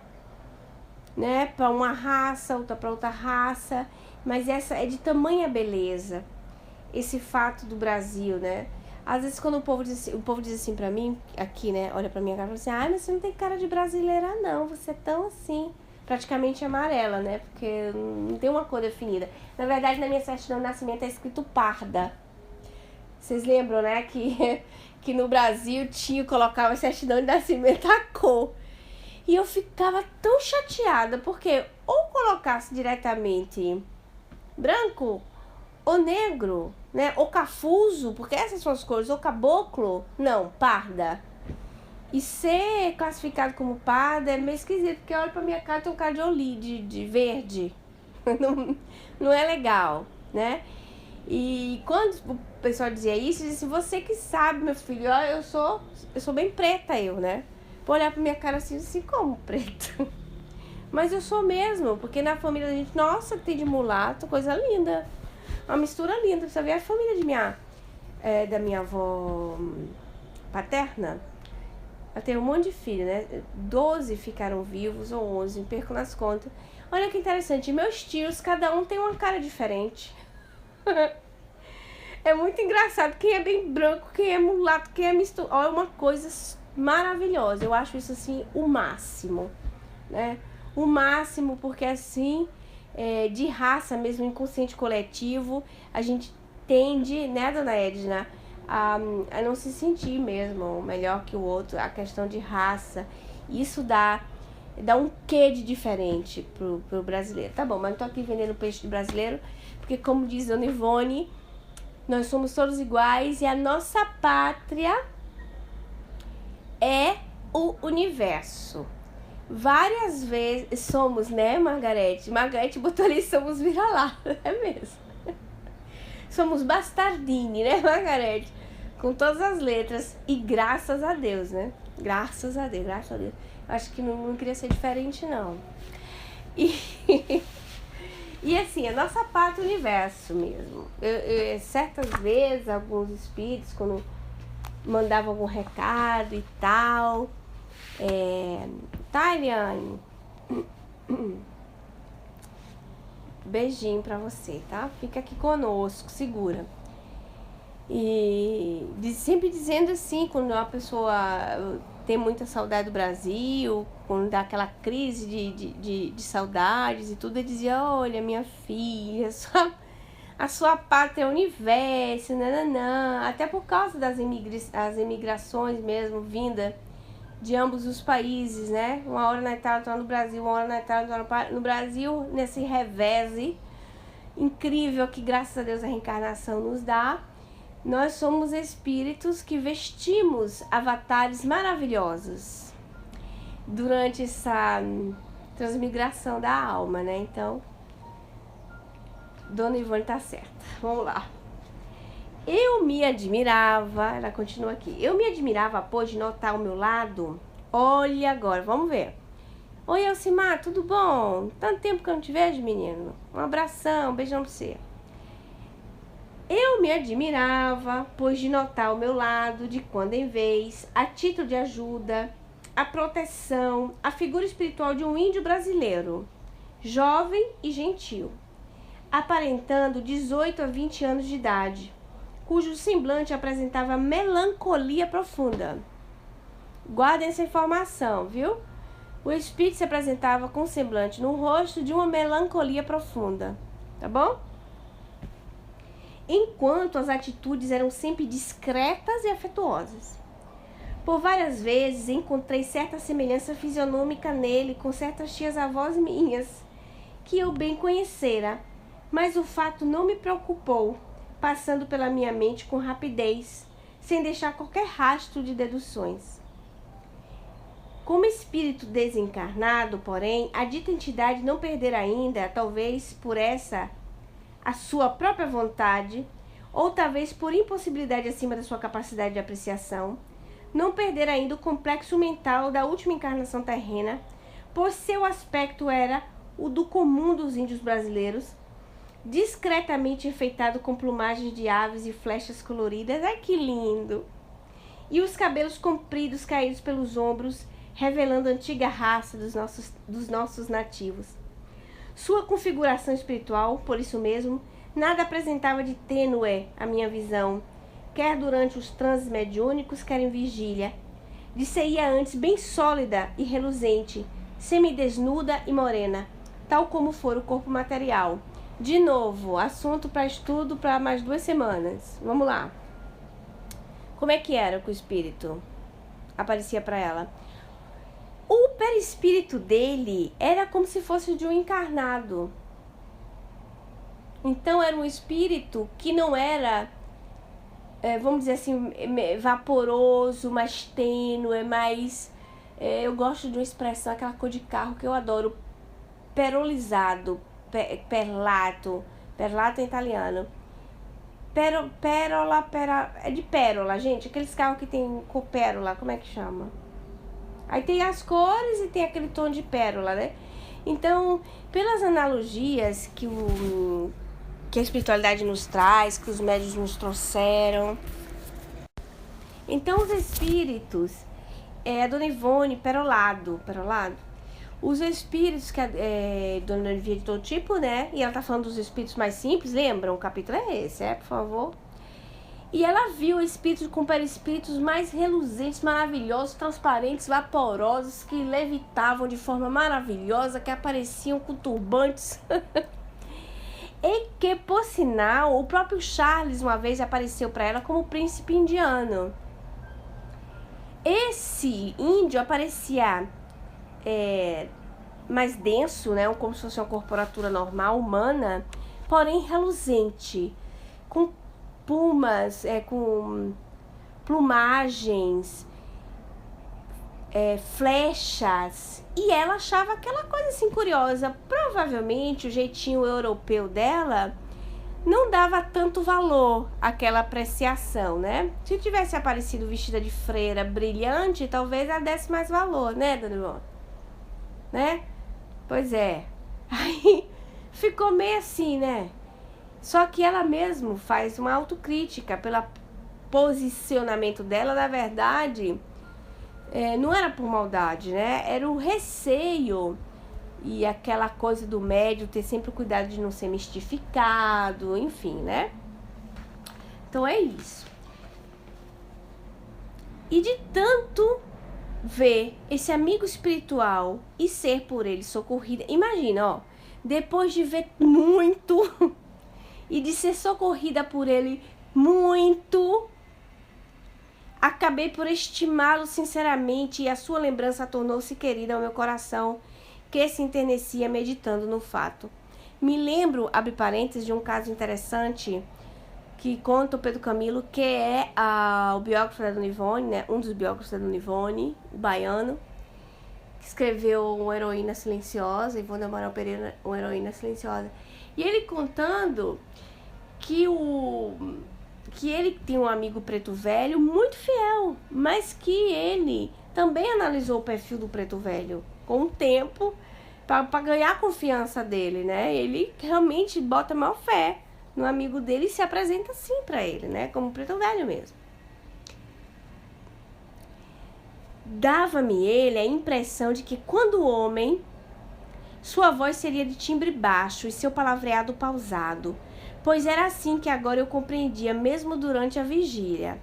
né, para uma raça, outra para outra raça, mas essa é de tamanha beleza, esse fato do Brasil, né? Às vezes quando o povo diz assim pra mim, aqui, né, olha pra minha cara e fala assim, mas você não tem cara de brasileira não, você é tão assim, praticamente amarela, né, porque não tem uma cor definida. Na verdade, na minha certidão de nascimento é escrito parda. Vocês lembram, né, que no Brasil colocava certidão de nascimento a cor. E eu ficava tão chateada, porque ou colocasse diretamente branco ou negro, né? Ou cafuso, porque essas são as cores, ou caboclo, não, parda. E ser classificado como parda é meio esquisito, porque olha pra minha cara, tem um cara de verde. Não é legal, né? E quando o pessoal dizia isso, eu disse, você que sabe, meu filho, ó, eu sou bem preta, né? Vou olhar pra minha cara assim como preta? Mas eu sou mesmo, porque na família da gente, nossa, que tem de mulato, coisa linda. Uma mistura linda. Você vê a família da minha avó paterna, ela tem um monte de filhos, né? 12 ficaram vivos, ou 11, perco nas contas. Olha que interessante, meus tios, cada um tem uma cara diferente. É muito engraçado, quem é bem branco, quem é mulato, quem é mistura. Olha, uma coisa maravilhosa. Eu acho isso assim o máximo, né? O máximo, porque assim, de raça mesmo, inconsciente coletivo, a gente tende, né, dona Edna, a não se sentir mesmo melhor que o outro. A questão de raça, isso dá um quê de diferente pro brasileiro. Tá bom, mas não tô aqui vendendo peixe de brasileiro, porque como diz dona Ivone, nós somos todos iguais e a nossa pátria é o universo. Várias vezes somos, né, Margarete? Margarete botou ali, somos vira-lata, é mesmo. Somos bastardini, né, Margarete? Com todas as letras. E graças a Deus, né? Graças a Deus, graças a Deus. Acho que não queria ser diferente, não. E assim, a nossa pátria é o universo mesmo. Certas vezes, alguns espíritos, quando mandavam algum recado e tal... Tá, Eliane? Beijinho pra você, tá? Fica aqui conosco, segura. E sempre dizendo assim, quando a pessoa tem muita saudade do Brasil, quando dá aquela crise de saudades e tudo, ele dizia, olha, minha filha, a sua pátria é o universo, nananã. Até por causa das imigrações mesmo, vinda de ambos os países, né? Uma hora na Itália, outra no Brasil, uma hora na Itália, outra no Brasil, nesse revés incrível que, graças a Deus, a reencarnação nos dá. Nós somos espíritos que vestimos avatares maravilhosos durante essa transmigração da alma, né? Então, dona Ivone tá certa. Vamos lá. Eu me admirava, ela continua aqui, eu me admirava após de notar ao meu lado, olha agora, vamos ver. Oi, Elcimar, tudo bom? Tanto tempo que eu não te vejo, menino. Um abração, um beijão pra você. Eu me admirava, pois de notar ao meu lado, de quando em vez, a título de ajuda, a proteção, a figura espiritual de um índio brasileiro, jovem e gentil, aparentando 18 a 20 anos de idade, cujo semblante apresentava melancolia profunda. Guardem essa informação, viu? O espírito se apresentava com semblante no rosto de uma melancolia profunda, tá bom? Enquanto as atitudes eram sempre discretas e afetuosas. Por várias vezes encontrei certa semelhança fisionômica nele com certas tias-avós minhas, que eu bem conhecera, mas o fato não me preocupou, passando pela minha mente com rapidez, sem deixar qualquer rastro de deduções. Como espírito desencarnado, porém, a dita entidade não perdera ainda, talvez por essa a sua própria vontade, ou talvez por impossibilidade acima da sua capacidade de apreciação, não perder ainda o complexo mental da última encarnação terrena, pois seu aspecto era o do comum dos índios brasileiros, discretamente enfeitado com plumagens de aves e flechas coloridas. Ai, que lindo! E os cabelos compridos caídos pelos ombros, revelando a antiga raça dos nossos nativos. Sua configuração espiritual, por isso mesmo, nada apresentava de tênue à minha visão, quer durante os transes mediúnicos, quer em vigília. De seria antes bem sólida e reluzente, semidesnuda e morena, tal como for o corpo material. De novo, assunto para estudo para mais 2 semanas. Vamos lá. Como é que era que o espírito aparecia para ela? O perispírito dele era como se fosse de um encarnado. Então era um espírito que não era, vamos dizer assim, vaporoso, mais tênue, mais... eu gosto de uma expressão, aquela cor de carro que eu adoro, perolizado, perlato em italiano. É de pérola, gente, aqueles carros que tem com pérola, como é que chama? Aí tem as cores e tem aquele tom de pérola, né? Então, pelas analogias que a espiritualidade nos traz, que os médiuns nos trouxeram. Então, os espíritos, a Dona Ivone, perolado. Os espíritos que a Dona Ivone de todo tipo, né? E ela tá falando dos espíritos mais simples, lembram? O capítulo é esse, por favor. E ela viu espíritos com perispíritos mais reluzentes, maravilhosos, transparentes, vaporosos, que levitavam de forma maravilhosa, que apareciam com turbantes. E que, por sinal, o próprio Charles uma vez apareceu para ela como príncipe indiano. Esse índio aparecia mais denso, né, como se fosse uma corporatura normal, humana, porém reluzente, com plumas, com plumagens, flechas, e ela achava aquela coisa assim curiosa. Provavelmente o jeitinho europeu dela não dava tanto valor àquela apreciação, né? Se tivesse aparecido vestida de freira brilhante, talvez ela desse mais valor, né, Dona Ivone? Né? Pois é. Aí ficou meio assim, né? Só que ela mesmo faz uma autocrítica pelo posicionamento dela. Na verdade, não era por maldade, né? Era o receio e aquela coisa do médium ter sempre o cuidado de não ser mistificado, enfim, né? Então é isso. E de tanto ver esse amigo espiritual e ser por ele socorrida, imagina, ó, depois de ver muito e de ser socorrida por ele muito, acabei por estimá-lo sinceramente, e a sua lembrança tornou-se querida ao meu coração, que se enternecia meditando no fato. Me lembro, abre parênteses, de um caso interessante que conta o Pedro Camilo, que é o biógrafo da Dona Ivone, né? Um dos biógrafos da Dona Ivone, o baiano, que escreveu Uma Heroína Silenciosa, Ivone Amaral Pereira, Uma Heroína Silenciosa. E ele contando que ele tem um amigo preto velho muito fiel, mas que ele também analisou o perfil do preto velho com o tempo para ganhar a confiança dele, né? Ele realmente bota maior fé no amigo dele e se apresenta assim para ele, né? Como preto velho mesmo. Dava-me ele a impressão de que quando homem, sua voz seria de timbre baixo e seu palavreado pausado, pois era assim que agora eu compreendia, mesmo durante a vigília.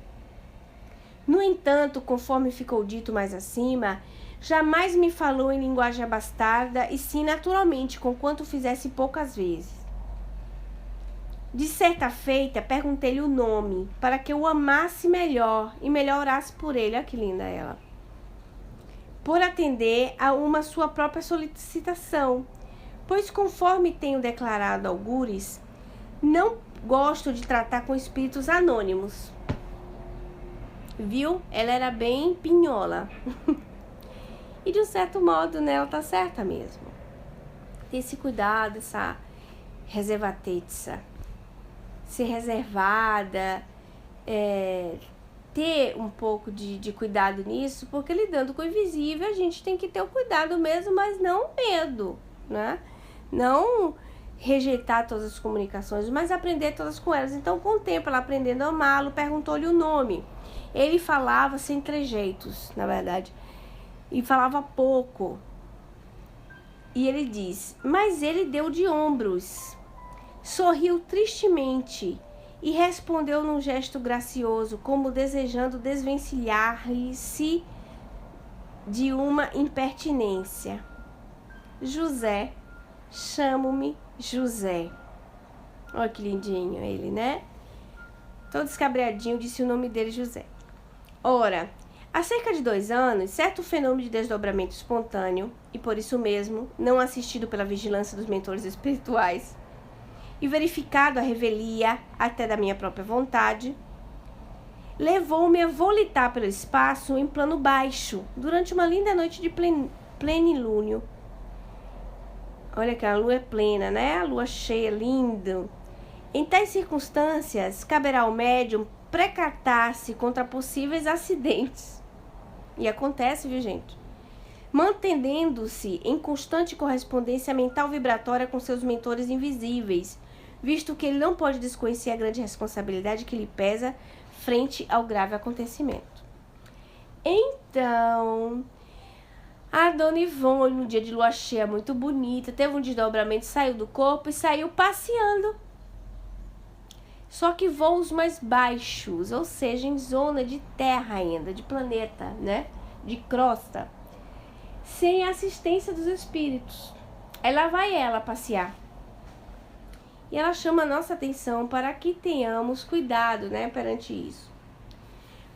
No entanto, conforme ficou dito mais acima, jamais me falou em linguagem abastarda, e sim naturalmente, conquanto fizesse poucas vezes. De certa feita, perguntei-lhe o nome, para que eu o amasse melhor e melhor orasse por ele. Olha que linda ela. Por atender a uma sua própria solicitação, pois conforme tenho declarado algures, não gosto de tratar com espíritos anônimos. Viu? Ela era bem pinhola. E de um certo modo, né, ela tá certa mesmo. Ter esse cuidado, essa reservatezza. Ser reservada, ter um pouco de cuidado nisso, porque lidando com o invisível a gente tem que ter o cuidado mesmo, mas não medo, né? Não rejeitar todas as comunicações, mas aprender todas com elas. Então, com o tempo, ela aprendendo a amá-lo, perguntou-lhe o nome. Ele falava sem trejeitos, na verdade, e falava pouco. E ele diz, mas ele deu de ombros, sorriu tristemente e respondeu num gesto gracioso, como desejando desvencilhar-se de uma impertinência. José, chamo-me José. Olha que lindinho ele, né? Todo escabreadinho, disse o nome dele, José. Ora, há cerca de 2 anos, certo fenômeno de desdobramento espontâneo, e por isso mesmo, não assistido pela vigilância dos mentores espirituais, e verificado a revelia até da minha própria vontade, levou-me a volitar pelo espaço em plano baixo, durante uma linda noite de plenilúnio. Olha que a lua é plena, né? A lua cheia, lindo. Em tais circunstâncias, caberá ao médium precatar-se contra possíveis acidentes. E acontece, viu, gente? Mantendo-se em constante correspondência mental vibratória com seus mentores invisíveis, visto que ele não pode desconhecer a grande responsabilidade que lhe pesa frente ao grave acontecimento. Então, a Dona Ivone, no dia de lua cheia, muito bonita, teve um desdobramento, saiu do corpo e saiu passeando. Só que voos mais baixos, ou seja, em zona de terra ainda, de planeta, né? De crosta, sem assistência dos espíritos. Aí lá vai ela passear. E ela chama a nossa atenção para que tenhamos cuidado, né, perante isso.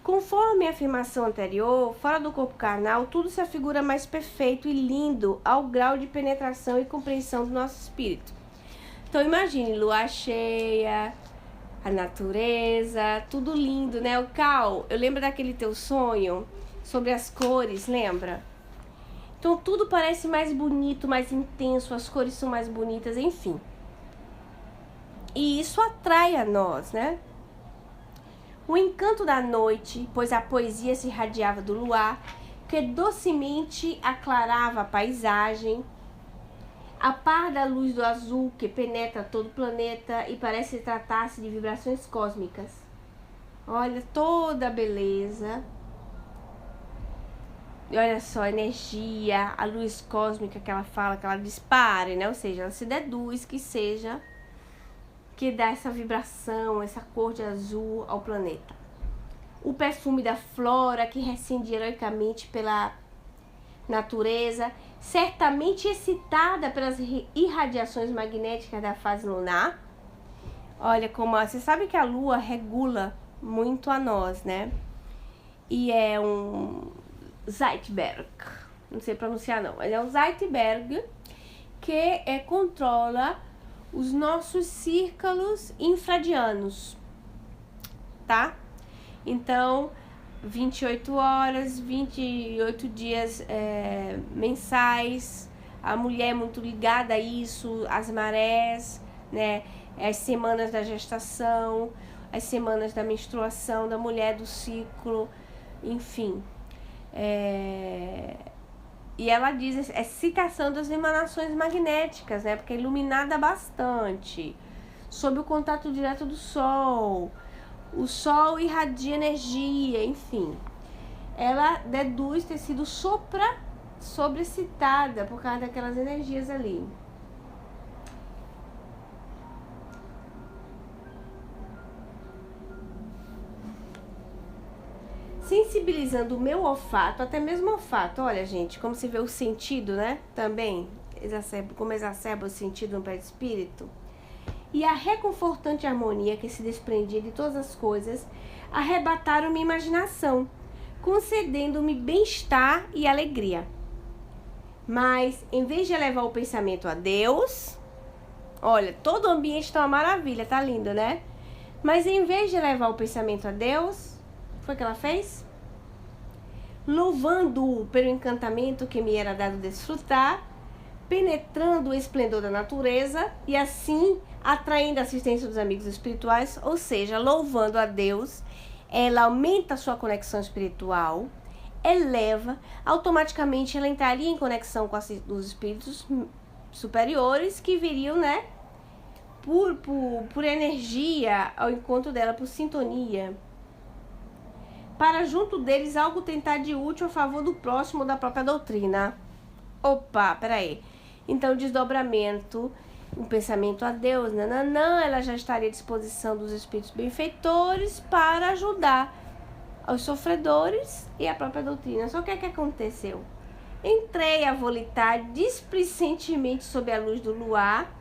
Conforme a afirmação anterior, fora do corpo carnal, tudo se afigura mais perfeito e lindo ao grau de penetração e compreensão do nosso espírito. Então imagine, lua cheia, a natureza, tudo lindo, né? O Cal, eu lembro daquele teu sonho sobre as cores, lembra? Então tudo parece mais bonito, mais intenso, as cores são mais bonitas, enfim. E isso atrai a nós, né? O encanto da noite, pois a poesia se irradiava do luar, que docemente aclarava a paisagem, a par da luz do azul que penetra todo o planeta e parece tratar-se de vibrações cósmicas. Olha toda a beleza. E olha só a energia, a luz cósmica que ela fala, que ela dispare, né? Ou seja, ela se deduz que seja, que dá essa vibração, essa cor de azul ao planeta. O perfume da flora que rescinde heroicamente pela natureza, certamente excitada pelas irradiações magnéticas da fase lunar. Olha como, você sabe que a lua regula muito a nós, né? E é um Zeitberg, não sei pronunciar não, mas é um Zeitberg que controla os nossos círculos infradianos, tá? Então, 28 horas, 28 dias mensais, a mulher é muito ligada a isso, as marés, né? As semanas da gestação, as semanas da menstruação da mulher, do ciclo, enfim. E ela diz, citação das emanações magnéticas, né? Porque é iluminada bastante, sob o contato direto do Sol. O Sol irradia energia, enfim. Ela deduz ter sido sobrecitada por causa daquelas energias ali. Sensibilizando o meu olfato, até mesmo o olfato, olha gente, como se vê o sentido, né? Também, como exacerba o sentido no perispírito. E a reconfortante harmonia que se desprendia de todas as coisas arrebataram minha imaginação, concedendo-me bem-estar e alegria. Mas, em vez de elevar o pensamento a Deus, olha, todo o ambiente está uma maravilha, tá lindo, né? Mas em vez de elevar o pensamento a Deus, o que foi que ela fez? Louvando-o pelo encantamento que me era dado desfrutar, penetrando o esplendor da natureza e assim atraindo a assistência dos amigos espirituais, ou seja, louvando a Deus, ela aumenta a sua conexão espiritual, eleva, automaticamente ela entraria em conexão com os espíritos superiores que viriam, né, por energia ao encontro dela, por sintonia, para junto deles algo tentar de útil a favor do próximo ou da própria doutrina. Opa, peraí. Então, o desdobramento um pensamento a Deus, nananã, ela já estaria à disposição dos espíritos benfeitores para ajudar os sofredores e a própria doutrina. Só que o que aconteceu? Entrei a volitar displicentemente sob a luz do luar,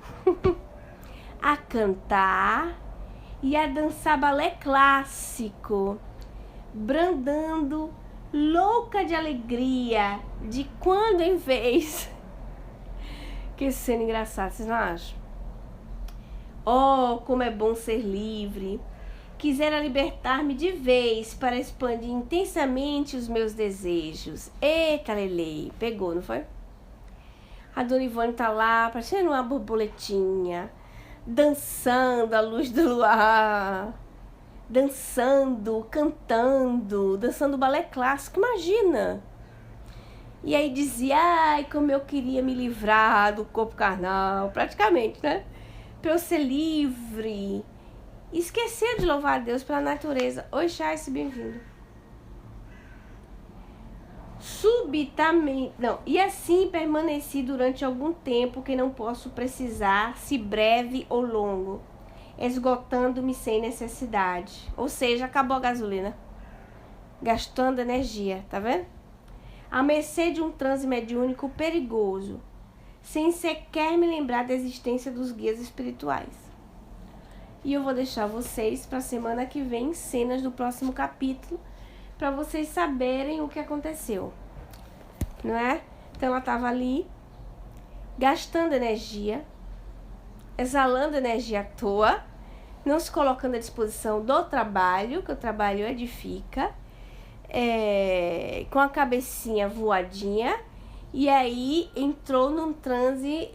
a cantar e a dançar balé clássico, brandando, louca de alegria, de quando em vez. Que cena engraçada, vocês não acham? Oh, como é bom ser livre. Quisera libertar-me de vez para expandir intensamente os meus desejos. Eita, Lelei, pegou, não foi? A Dona Ivone tá lá, parecendo uma borboletinha, dançando à luz do luar, dançando, cantando, dançando balé clássico, imagina! E aí dizia, ai, como eu queria me livrar do corpo carnal, praticamente, né? Pra eu ser livre. Esqueceu de louvar a Deus pela natureza. Oi, Chayce, bem-vindo. Subitamente, não, e assim permaneci durante algum tempo que não posso precisar, se breve ou longo, esgotando-me sem necessidade. Ou seja, acabou a gasolina, gastando energia, tá vendo? À mercê de um transe mediúnico perigoso, sem sequer me lembrar da existência dos guias espirituais. E eu vou deixar vocês para a semana que vem cenas do próximo capítulo, para vocês saberem o que aconteceu, não é? Então ela estava ali, gastando energia, exalando energia à toa, não se colocando à disposição do trabalho, que o trabalho edifica, com a cabecinha voadinha, e aí entrou num transe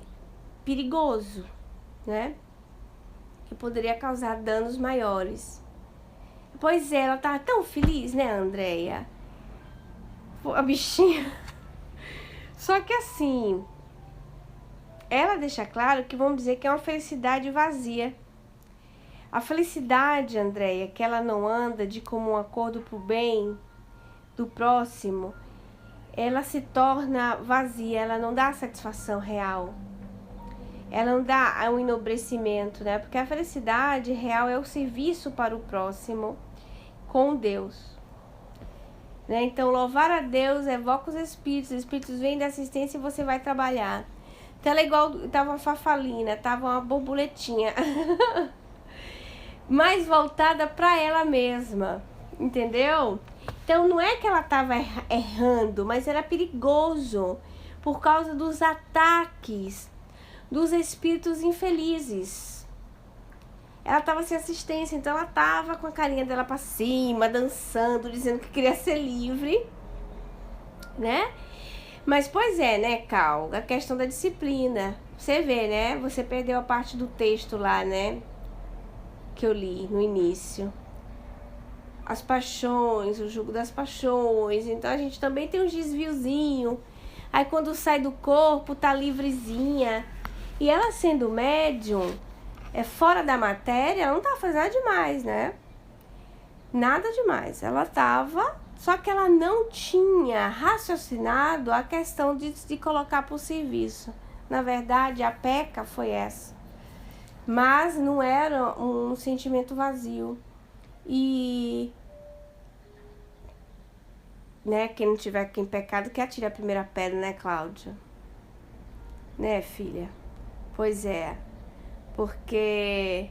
perigoso, né? Que poderia causar danos maiores. Pois é, ela tava tão feliz, né, Andréia? A bichinha. Só que assim, ela deixa claro que vamos dizer que é uma felicidade vazia. A felicidade, Andréia, que ela não anda de comum acordo pro bem do próximo, ela se torna vazia, ela não dá satisfação real. Ela não dá um enobrecimento, né? Porque a felicidade real é o serviço para o próximo com Deus, né? Então, louvar a Deus evoca os espíritos vêm da assistência e você vai trabalhar. Então, ela é igual, tava uma fafalina, tava uma borboletinha, mais voltada para ela mesma, entendeu? Então, não é que ela tava errando, mas era perigoso por causa dos ataques dos espíritos infelizes. Ela estava sem assistência, então ela estava com a carinha dela para cima, dançando, dizendo que queria ser livre, né? Mas, pois é, né, Cal? A questão da disciplina. Você vê, né? Você perdeu a parte do texto lá, né? Que eu li no início. As paixões, o jugo das paixões. Então, a gente também tem uns desviozinhos. Aí, quando sai do corpo, tá livrezinha. E ela sendo médium, fora da matéria, ela não tava fazendo nada demais, né? Nada demais. Ela tava, só que ela não tinha raciocinado a questão de colocar por serviço. Na verdade, a peca foi essa. Mas não era um sentimento vazio. E, né, quem não tiver aqui em pecado, que atire a primeira pedra, né, Cláudia? Né, filha? Pois é, porque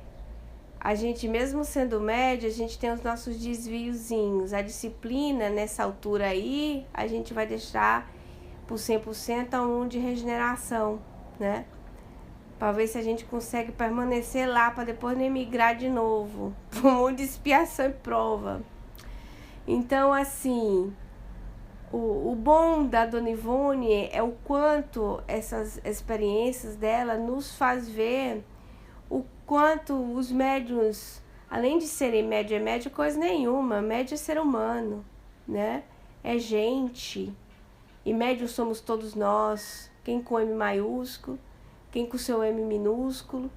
a gente, mesmo sendo médio, a gente tem os nossos desviozinhos. A disciplina, nessa altura aí, a gente vai deixar por 100% a um de regeneração, né? Para ver se a gente consegue permanecer lá, para depois não emigrar de novo. Por um monte de expiação e prova. Então, assim, o bom da Dona Ivone é o quanto essas experiências dela nos faz ver o quanto os médiuns, além de serem médio, é médio coisa nenhuma, médio é ser humano, né? É gente. E médio somos todos nós, quem com M maiúsculo, quem com seu M minúsculo.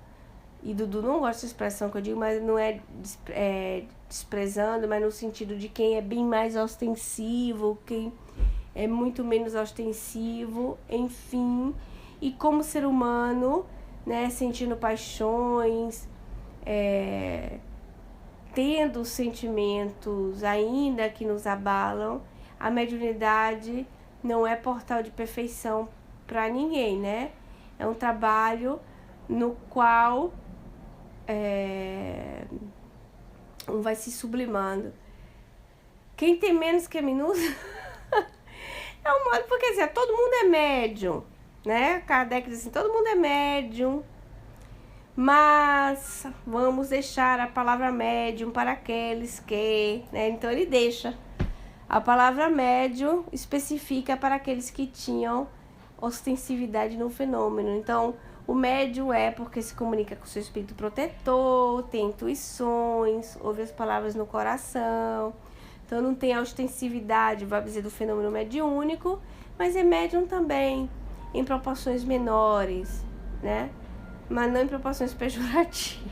E Dudu não gosta dessa expressão que eu digo, mas não é desprezando, mas no sentido de quem é bem mais ostensivo, quem é muito menos ostensivo, enfim. E como ser humano, né? Sentindo paixões, tendo sentimentos ainda que nos abalam. A mediunidade não é portal de perfeição para ninguém, né? É um trabalho no qual um vai se sublimando. Quem tem menos que menos é um modo, porque assim, todo mundo é médium, né? Kardec diz assim, todo mundo é médium, mas vamos deixar a palavra médium para aqueles que, né? Então ele deixa. A palavra médium especifica para aqueles que tinham ostensividade no fenômeno. Então, o médium é porque se comunica com o seu espírito protetor, tem intuições, ouve as palavras no coração. Então, não tem a ostensividade, vai dizer, do fenômeno mediúnico, mas é médium também, em proporções menores, né? Mas não em proporções pejorativas.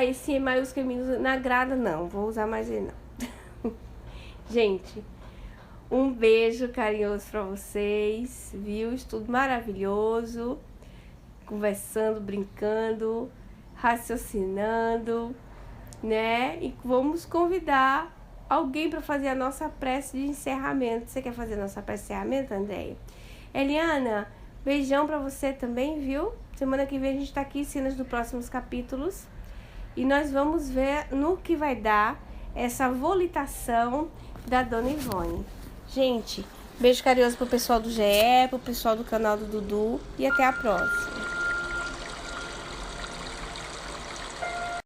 Esse E maiúsculo e minúsculo não agrada, não. Vou usar mais ele, não. Gente, um beijo carinhoso pra vocês, viu? Estudo maravilhoso. Conversando, brincando, raciocinando, né? E vamos convidar alguém para fazer a nossa prece de encerramento. Você quer fazer a nossa prece de encerramento, Andréia? Eliana, beijão pra você também, viu? Semana que vem a gente tá aqui, cenas dos próximos capítulos. E nós vamos ver no que vai dar essa volitação da Dona Ivone. Gente, beijo carinhoso pro pessoal do GE, pro pessoal do canal do Dudu. E até a próxima.